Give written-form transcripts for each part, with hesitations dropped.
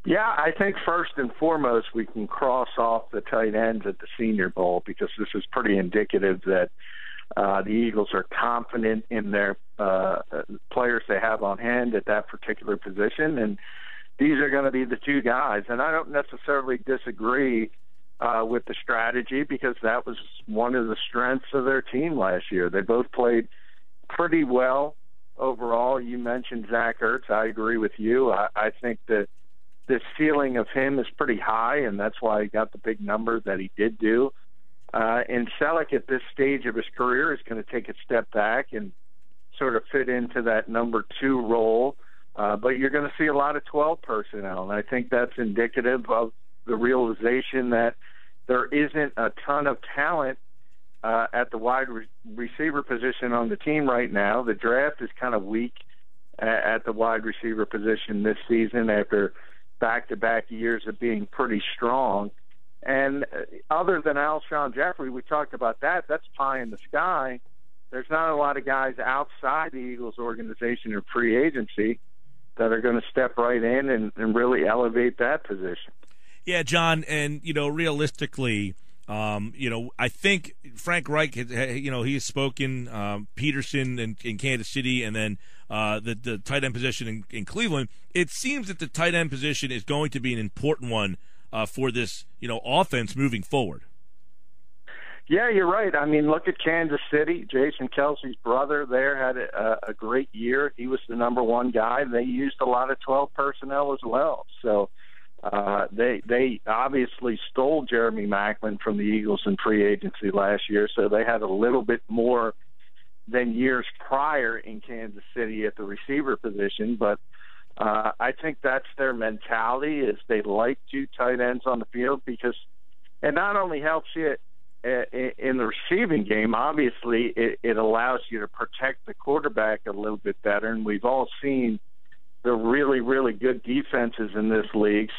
Yeah, I think first and foremost we can cross off the tight ends at the Senior Bowl because this is pretty indicative that the Eagles are confident in their players they have on hand at that particular position, and these are going to be the two guys. And I don't necessarily disagree with the strategy because that was one of the strengths of their team last year. They both played pretty well overall. You mentioned Zach Ertz. I agree with you. I think that the ceiling of him is pretty high, and that's why he got the big number that he did do. And Selleck at this stage of his career is going to take a step back and sort of fit into that number 2 role. But you're going to see a lot of 12 personnel, and I think that's indicative of the realization that there isn't a ton of talent at the wide receiver position on the team right now. The draft is kind of weak at the wide receiver position this season after back-to-back years of being pretty strong. And other than Alshon Jeffrey, we talked about that. That's pie in the sky. There's not a lot of guys outside the Eagles organization or free agency that are going to step right in and really elevate that position. Yeah, John, and, realistically, I think Frank Reich, he has spoken, Peterson in Kansas City, and then the tight end position in Cleveland. It seems that the tight end position is going to be an important one for this, offense moving forward. Yeah, you're right. I mean, look at Kansas City. Jason Kelsey's brother there had a great year. He was the number 1 guy. They used a lot of 12 personnel as well. So they obviously stole Jeremy Maclin from the Eagles in free agency last year, so they had a little bit more than years prior in Kansas City at the receiver position. But I think that's their mentality, is they like 2 tight ends on the field because it not only helps you in the receiving game, obviously it allows you to protect the quarterback a little bit better, and we've all seen the really, really good defenses in this league,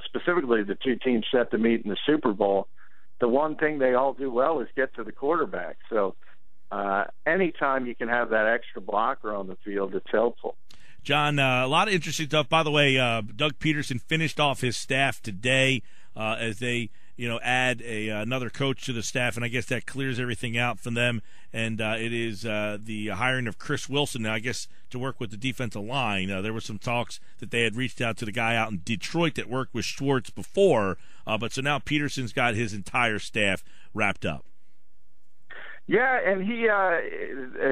specifically the 2 teams set to meet in the Super Bowl. The one thing they all do well is get to the quarterback. So anytime you can have that extra blocker on the field, it's helpful. John, a lot of interesting stuff. By the way, Doug Peterson finished off his staff today as they add another coach to the staff, and I guess that clears everything out from them. And it is the hiring of Chris Wilson now, I guess, to work with the defensive line. There were some talks that they had reached out to the guy out in Detroit that worked with Schwartz before, but so now Peterson's got his entire staff wrapped up. Yeah, and he,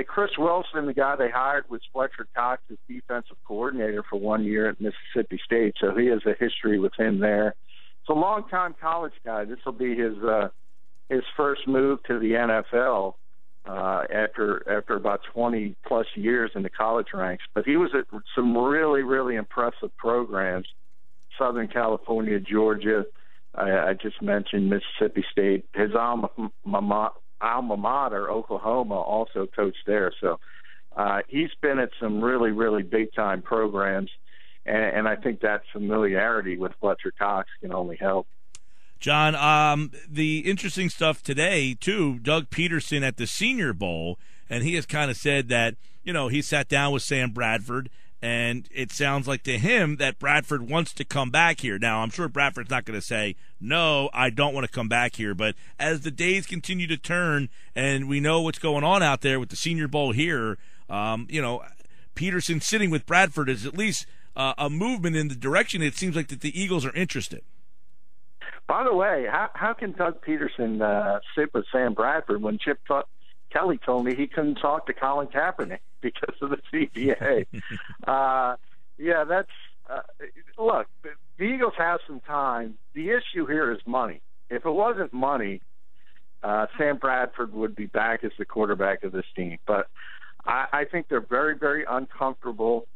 Chris Wilson, the guy they hired, was Fletcher Cox's defensive coordinator for 1 year at Mississippi State, so he has a history with him there. It's a long-time college guy. This will be his first move to the NFL after about 20-plus years in the college ranks. But he was at some really, really impressive programs, Southern California, Georgia. I just mentioned Mississippi State. His alma mater, Oklahoma, also coached there. So he's been at some really, really big-time programs. And I think that familiarity with Fletcher Cox can only help. John, the interesting stuff today, too, Doug Peterson at the Senior Bowl, and he has kind of said that, he sat down with Sam Bradford, and it sounds like to him that Bradford wants to come back here. Now, I'm sure Bradford's not going to say, no, I don't want to come back here. But as the days continue to turn and we know what's going on out there with the Senior Bowl here, Peterson sitting with Bradford is at least a movement in the direction it seems like that the Eagles are interested. By the way, how can Doug Peterson sit with Sam Bradford when Chip Kelly told me he couldn't talk to Colin Kaepernick because of the CBA? Look, the Eagles have some time. The issue here is money. If it wasn't money, Sam Bradford would be back as the quarterback of this team. But I think they're very, very uncomfortable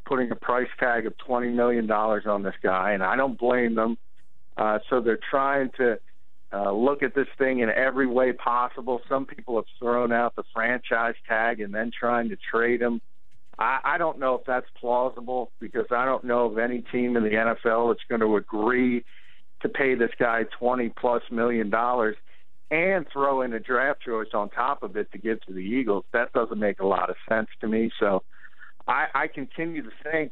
putting a price tag of $20 million on this guy, and I don't blame them. So they're trying to look at this thing in every way possible. Some people have thrown out the franchise tag and then trying to trade him. I don't know if that's plausible because I don't know of any team in the NFL that's going to agree to pay this guy $20+ million and throw in a draft choice on top of it to give to the Eagles. That doesn't make a lot of sense to me. So I continue to think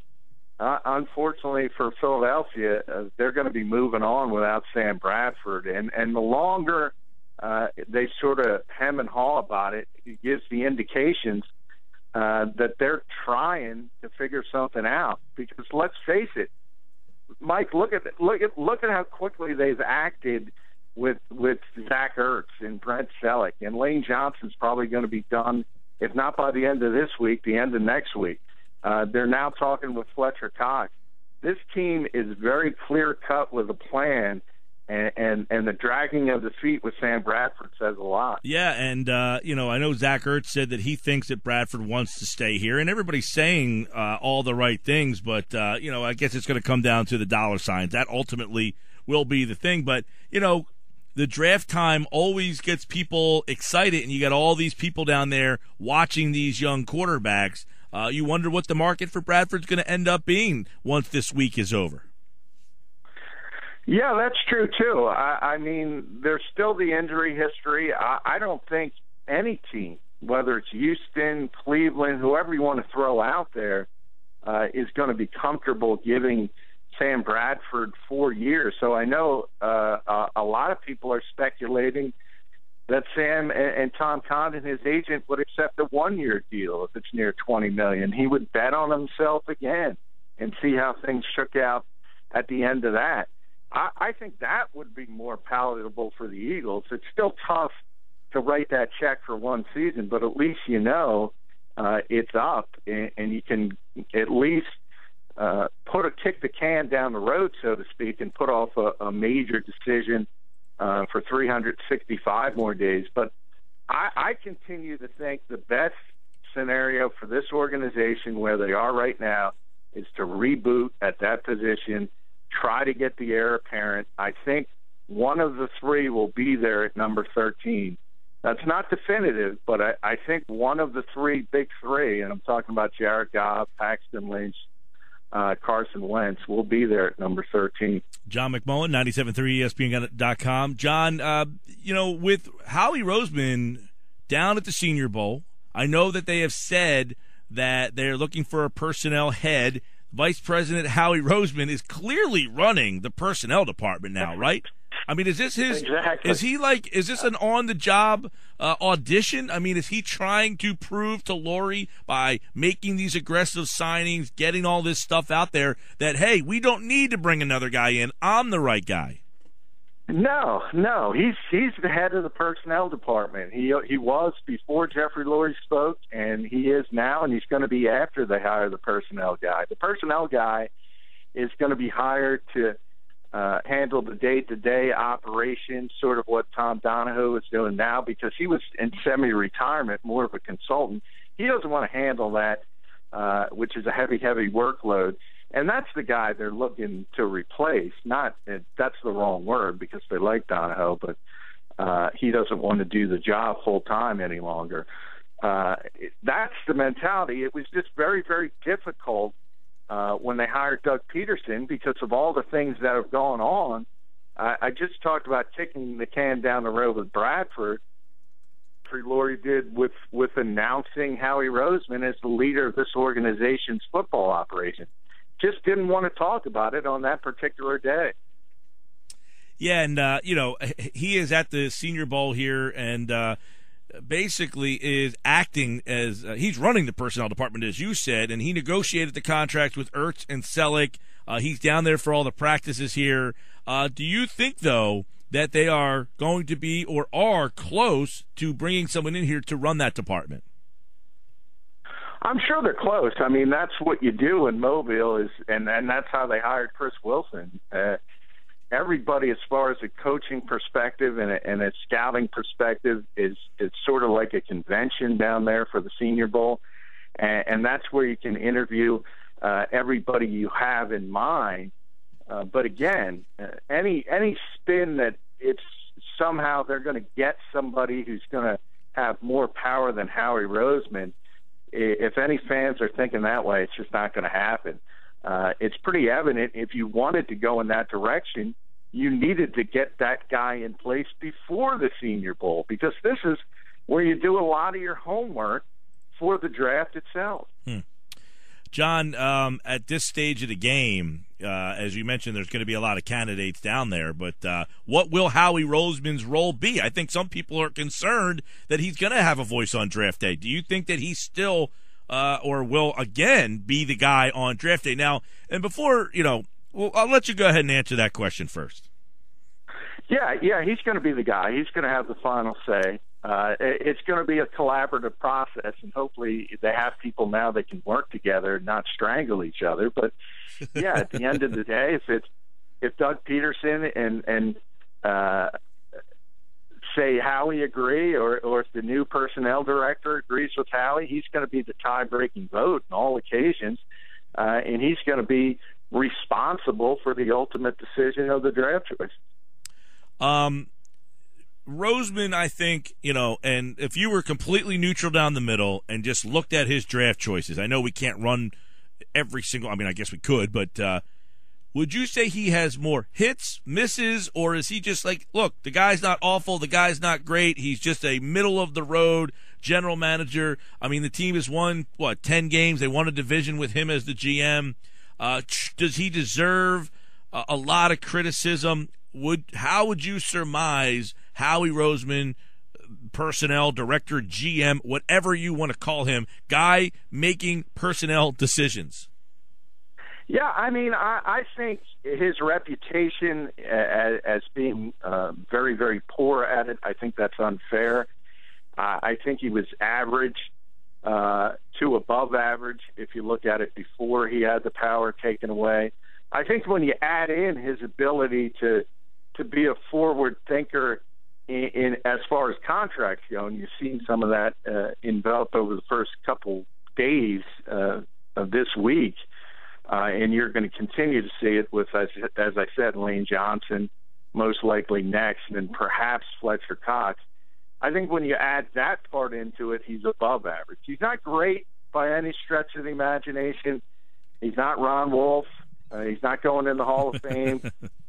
unfortunately for Philadelphia, they're going to be moving on without Sam Bradford. And the longer they sort of hem and haw about it, it gives the indications that they're trying to figure something out. Because let's face it, Mike, look at how quickly they've acted with Zach Ertz and Brent Selleck, and Lane Johnson's probably going to be done, if not by the end of this week, the end of next week. They're now talking with Fletcher Cox. This team is very clear cut with a plan, and the dragging of the feet with Sam Bradford says a lot. Yeah, and I know Zach Ertz said that he thinks that Bradford wants to stay here, and everybody's saying all the right things, but I guess it's going to come down to the dollar signs. That ultimately will be the thing, but the draft time always gets people excited, and you got all these people down there watching these young quarterbacks. You wonder what the market for Bradford's going to end up being once this week is over. Yeah, that's true, too. I mean, there's still the injury history. I don't think any team, whether it's Houston, Cleveland, whoever you want to throw out there, is going to be comfortable giving Sam Bradford 4 years. So I know a lot of people are speculating that Sam and Tom Condon, his agent, would accept a 1-year deal if it's near $20 million. He would bet on himself again and see how things shook out at the end of that. I think that would be more palatable for the Eagles. It's still tough to write that check for one season, but at least it's up, and you can at least kick the can down the road, so to speak, and put off a major decision for 365 more days. But I continue to think the best scenario for this organization where they are right now is to reboot at that position, try to get the heir apparent. I think one of the three will be there at number 13. That's not definitive, but I think one of the big three, and I'm talking about Jared Goff, Paxton Lynch, Carson Wentz, will be there at number 13. John McMullen, 97.3 ESPN.com. John, with Howie Roseman down at the Senior Bowl, I know that they have said that they're looking for a personnel head. Vice President Howie Roseman is clearly running the personnel department now, right? I mean, is this his? Exactly. Is this an on-the-job audition? I mean, is he trying to prove to Laurie by making these aggressive signings, getting all this stuff out there that, hey, we don't need to bring another guy in. I'm the right guy. No. He's the head of the personnel department. He was before Jeffrey Lurie spoke, and he is now, and he's going to be after they hire the personnel guy. The personnel guy is going to be hired to handle the day-to-day operations, sort of what Tom Donahoe is doing now, because he was in semi-retirement, more of a consultant. He doesn't want to handle that, which is a heavy workload. And that's the guy they're looking to replace. That's the wrong word because they like Donahoe, but he doesn't want to do the job full-time any longer. That's the mentality. It was just very, very difficult when they hired Doug Peterson because of all the things that have gone on. I just talked about kicking the can down the road with Bradford. Laurie did with announcing Howie Roseman as the leader of this organization's football operation. Just didn't want to talk about it on that particular day. Yeah, and, he is at the Senior Bowl here and basically is acting as he's running the personnel department, as you said, and he negotiated the contracts with Ertz and Selleck. He's down there for all the practices here. Do you think, though, that they are going to be or are close to bringing someone in here to run that department? I'm sure they're close. I mean, that's what you do in Mobile, and that's how they hired Chris Wilson. Everybody, as far as a coaching perspective and a scouting perspective, is sort of like a convention down there for the Senior Bowl, and that's where you can interview everybody you have in mind. But again, any spin that it's somehow they're going to get somebody who's going to have more power than Howie Roseman, if any fans are thinking that way, it's just not going to happen. It's pretty evident if you wanted to go in that direction, you needed to get that guy in place before the Senior Bowl, because this is where you do a lot of your homework for the draft itself. John, at this stage of the game, as you mentioned, there's going to be a lot of candidates down there, but what will Howie Roseman's role be? I think some people are concerned that he's going to have a voice on draft day. Do you think that he's still or will again be the guy on draft day? Now, and before, well, I'll let you go ahead and answer that question first. Yeah, he's going to be the guy. He's going to have the final say. It's going to be a collaborative process, and hopefully they have people now that can work together, not strangle each other. But yeah, at the end of the day, if Doug Peterson and say Howie agree, or if the new personnel director agrees with Howie, he's going to be the tie-breaking vote on all occasions, and he's going to be responsible for the ultimate decision of the draft choice. Roseman, I think, and if you were completely neutral down the middle and just looked at his draft choices, I know we can't run every single, I guess we could, but would you say he has more hits, misses, or is he just like, look, the guy's not awful, the guy's not great, he's just a middle-of-the-road general manager? The team has won, 10 games, they won a division with him as the GM. Does he deserve a lot of criticism? How would you surmise Howie Roseman, personnel director, GM, whatever you want to call him, guy making personnel decisions? Yeah, I think his reputation as being very, very poor at it, I think that's unfair. I think he was average to above average if you look at it before he had the power taken away. I think when you add in his ability to be a forward thinker in as far as contracts go, and you've seen some of that envelop over the first couple days of this week, and you're going to continue to see it with, as I said, Lane Johnson most likely next, and perhaps Fletcher Cox. I think when you add that part into it, he's above average. He's not great by any stretch of the imagination. He's not Ron Wolf. He's not going in the Hall of Fame.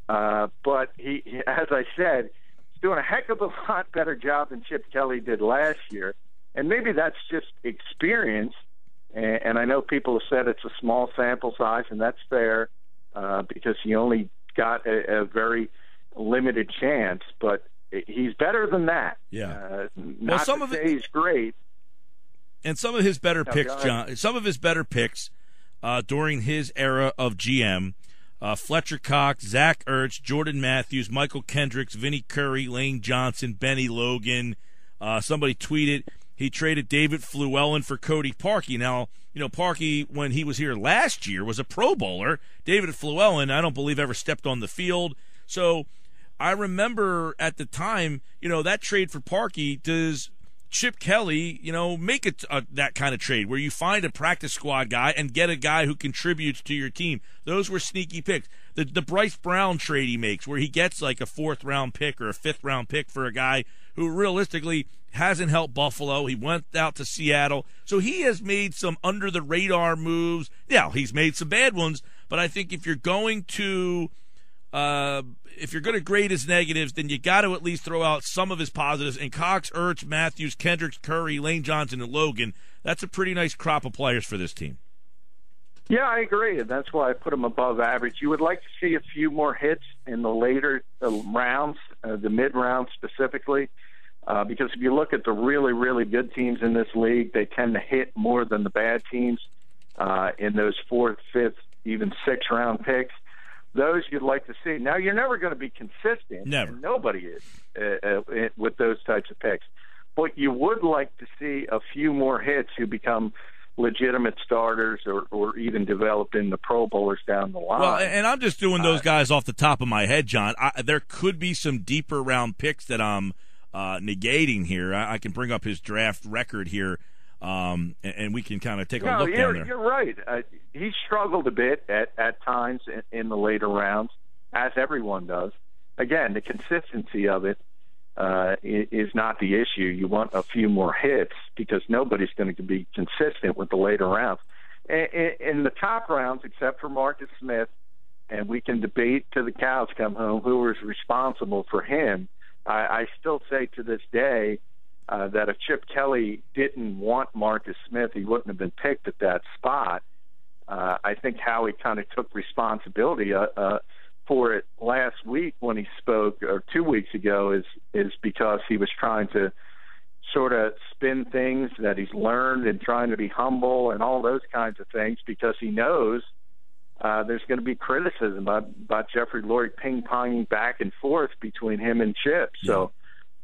But he, as I said, he's doing a heck of a lot better job than Chip Kelly did last year. And maybe that's just experience. And I know people have said it's a small sample size, and that's fair because he only got a very limited chance. But he's better than that. Yeah. Not to say he's great. And some of his better picks, John, during his era of GM, Fletcher Cox, Zach Ertz, Jordan Matthews, Michael Kendricks, Vinnie Curry, Lane Johnson, Benny Logan. Somebody tweeted he traded David Fluellen for Cody Parkey. Now, Parkey, when he was here last year, was a Pro Bowler. David Fluellen, I don't believe, ever stepped on the field. So I remember at the time, that trade for Parkey, does Chip Kelly, make it that kind of trade where you find a practice squad guy and get a guy who contributes to your team? Those were sneaky picks. The Bryce Brown trade he makes where he gets like a 4th-round pick or a 5th-round pick for a guy who realistically hasn't helped Buffalo. He went out to Seattle. So he has made some under-the-radar moves. Yeah, he's made some bad ones, but I think if you're going to grade his negatives, then you got to at least throw out some of his positives. And Cox, Ertz, Matthews, Kendricks, Curry, Lane Johnson, and Logan, that's a pretty nice crop of players for this team. Yeah, I agree, and that's why I put him above average. You would like to see a few more hits in the later rounds, the mid-rounds specifically, because if you look at the really, really good teams in this league, they tend to hit more than the bad teams in those 4th, 5th, even 6th-round picks. Those you'd like to see. Now, you're never going to be consistent. Never. And nobody is with those types of picks. But you would like to see a few more hits who become legitimate starters or even developed in the Pro Bowlers down the line. Well, and I'm just doing those guys off the top of my head, John. There could be some deeper round picks that I'm negating here. I can bring up his draft record here. And we can kind of take a look down there. You're right. He struggled a bit at times in the later rounds, as everyone does. Again, the consistency of it is not the issue. You want a few more hits because nobody's going to be consistent with the later rounds. In the top rounds, except for Marcus Smith, and we can debate till the cows come home who was responsible for him, I still say to this day that if Chip Kelly didn't want Marcus Smith, he wouldn't have been picked at that spot. I think Howie kind of took responsibility for it last week when he spoke, or 2 weeks ago, is because he was trying to sort of spin things that he's learned and trying to be humble and all those kinds of things, because he knows there's going to be criticism about Jeffrey Lurie ping-ponging back and forth between him and Chip. So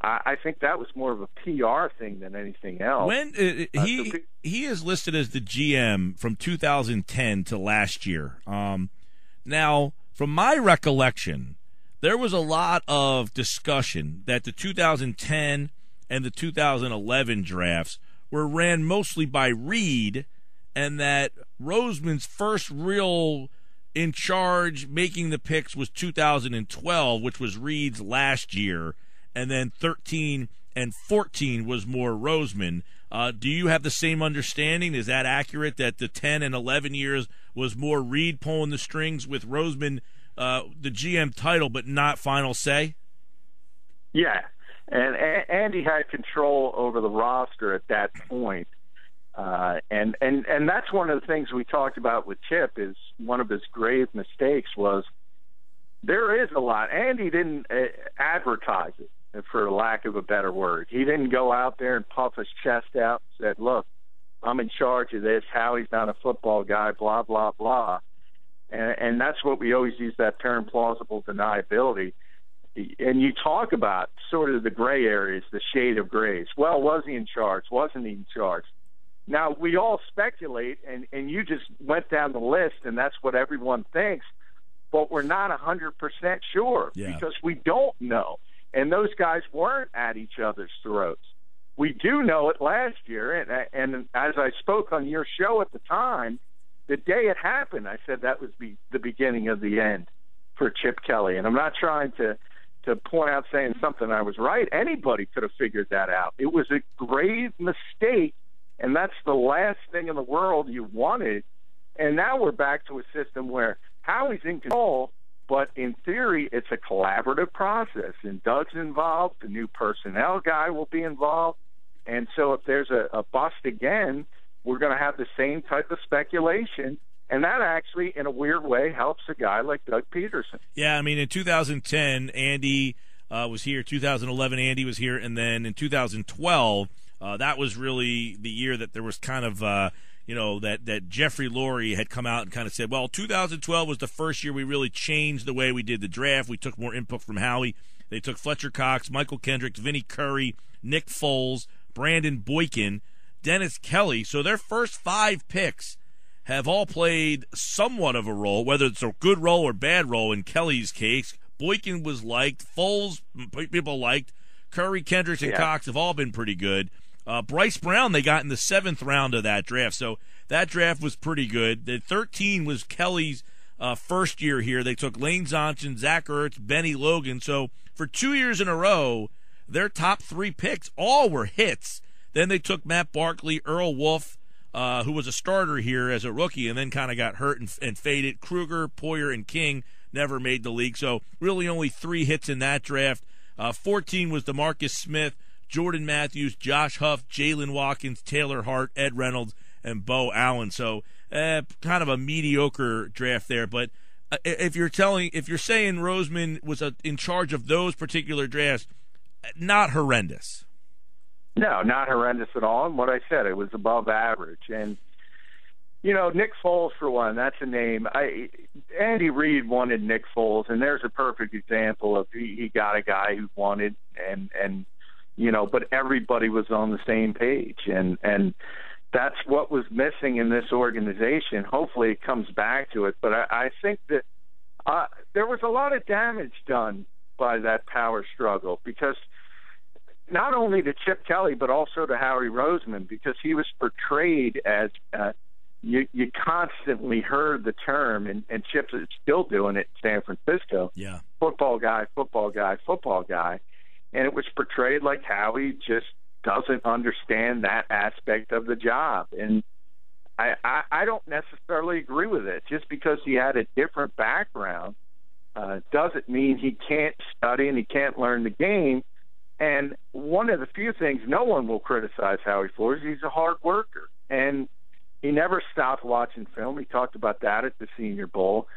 I think that was more of a PR thing than anything else. When he is listed as the GM from 2010 to last year. Now, from my recollection, there was a lot of discussion that the 2010 and the 2011 drafts were ran mostly by Reed, and that Roseman's first real in charge making the picks was 2012, which was Reed's last year, and then 13 and 14 was more Roseman. Do you have the same understanding? Is that accurate, that the 10 and 11 years was more Reed pulling the strings with Roseman, the GM title, but not final say? Yeah, and Andy had control over the roster at that point. And that's one of the things we talked about with Chip. Is one of his grave mistakes was there is a lot. Andy didn't advertise it, for lack of a better word. He didn't go out there and puff his chest out and said, look, I'm in charge of this. Howie's not a football guy, blah, blah, blah. And that's what we always use, that term, plausible deniability. And you talk about sort of the gray areas, the shade of grays. Well, was he in charge? Wasn't he in charge? Now, we all speculate, and you just went down the list, and that's what everyone thinks, but we're not 100% sure because we don't know. And those guys weren't at each other's throats. We do know it last year, and as I spoke on your show at the time, the day it happened, I said that was the beginning of the end for Chip Kelly. And I'm not trying to point out saying something I was right. Anybody could have figured that out. It was a grave mistake, and that's the last thing in the world you wanted. And now we're back to a system where Howie's in control, but in theory it's a collaborative process. And Doug's involved. The new personnel guy will be involved. And so if there's a bust again, we're going to have the same type of speculation. And that actually, in a weird way, helps a guy like Doug Peterson. Yeah, I mean, in 2010, Andy was here. 2011, Andy was here. And then in 2012, that was really the year that there was kind of, that Jeffrey Lurie had come out and kind of said, well, 2012 was the first year we really changed the way we did the draft. We took more input from Howie. They took Fletcher Cox, Michael Kendricks, Vinnie Curry, Nick Foles, Brandon Boykin, Dennis Kelly. So their first 5 picks have all played somewhat of a role, whether it's a good role or bad role in Kelly's case. Boykin was liked. Foles, people liked. Curry, Kendricks, and Cox have all been pretty good. Bryce Brown they got in the 7th round of that draft, so that draft was pretty good. The 13 was Kelly's first year here. They took Lane Johnson, Zach Ertz, Benny Logan. So for 2 years in a row, their top 3 picks all were hits. Then they took Matt Barkley, Earl Wolff, who was a starter here as a rookie and then kind of got hurt and faded. Kruger, Poyer, and King never made the league. So really only 3 hits in that draft. 14 was DeMarcus Smith, Jordan Matthews, Josh Huff, Jalen Watkins, Taylor Hart, Ed Reynolds, and Bo Allen. So kind of a mediocre draft there. But if you're saying Roseman was in charge of those particular drafts, not horrendous. No, not horrendous at all. And what I said, it was above average. And, Nick Foles, for one, that's a name. Andy Reid wanted Nick Foles, and there's a perfect example of he got a guy who wanted, but everybody was on the same page. And that's what was missing in this organization. Hopefully it comes back to it. But I think that there was a lot of damage done by that power struggle, because not only to Chip Kelly, but also to Howie Roseman, because he was portrayed as you constantly heard the term, and Chip's still doing it in San Francisco. Yeah, football guy, football guy, football guy, and it was portrayed like Howie just doesn't understand that aspect of the job. And I don't necessarily agree with it. Just because he had a different background doesn't mean he can't study and he can't learn the game. And one of the few things no one will criticize Howie for is he's a hard worker. And he never stopped watching film. He talked about that at the Senior Bowl.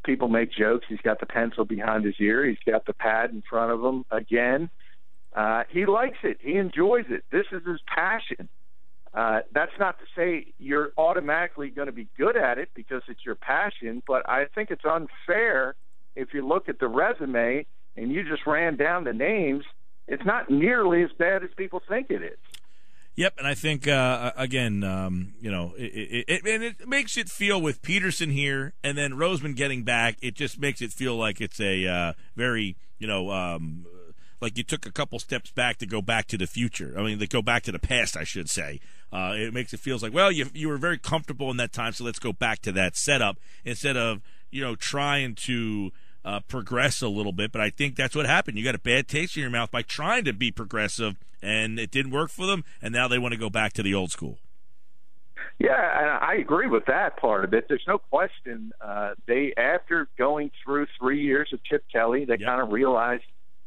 People make jokes. He's got the pencil behind his ear. He's got the pad in front of him again. He likes it. He enjoys it. This is his passion. That's not to say you're automatically going to be good at it because it's your passion, but I think it's unfair if you look at the resume and you just ran down the names. It's not nearly as bad as people think it is. Yep, and I think, again, it makes it feel with Peterson here and then Roseman getting back, it just makes it feel like it's a very, like you took a couple steps back to go back to the future. I mean, to go back to the past, I should say. It makes it feels like, well, you were very comfortable in that time, so let's go back to that setup instead of, trying to progress a little bit. But I think that's what happened. You got a bad taste in your mouth by trying to be progressive, and it didn't work for them, and now they want to go back to the old school. Yeah, and I agree with that part of it. There's no question. They, after going through 3 years of Chip Kelly, they kind of realized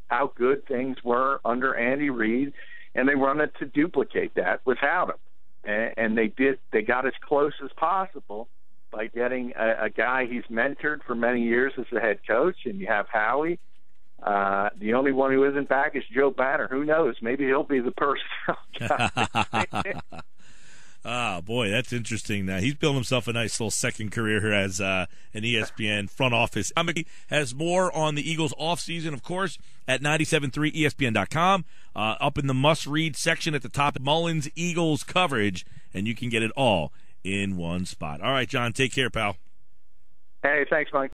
how good things were under Andy Reid, and they wanted to duplicate that without him. And they did. They got as close as possible by getting a guy he's mentored for many years as the head coach, and you have Howie. The only one who isn't back is Joe Banner. Who knows? Maybe he'll be the personnel guy. Ah, boy, that's interesting. He's built himself a nice little second career here as an ESPN front office. Has more on the Eagles offseason, of course, at 97.3 ESPN.com. Up in the must-read section at the top, Mullen's Eagles coverage, and you can get it all in one spot. All right, John, take care, pal. Hey, thanks, Mike.